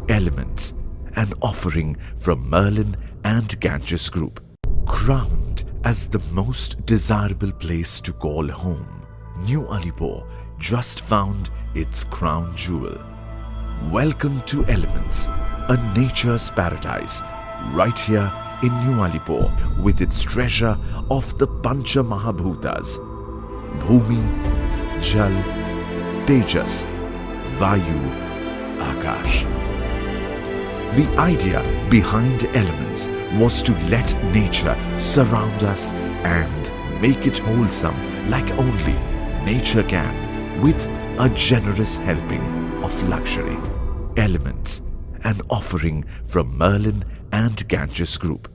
Elements, an offering from Merlin and Ganges Group. Crowned as the most desirable place to call home, New Alipore just found its crown jewel. Welcome to Elements, a nature's paradise, right here in New Alipore with its treasure of the Pancha Mahabhutas, Bhumi, Jal, Tejas, Vayu, Akash. The idea behind Elements was to let nature surround us and make it wholesome like only nature can, with a generous helping of luxury. Elements, an offering from Merlin and Ganges Group.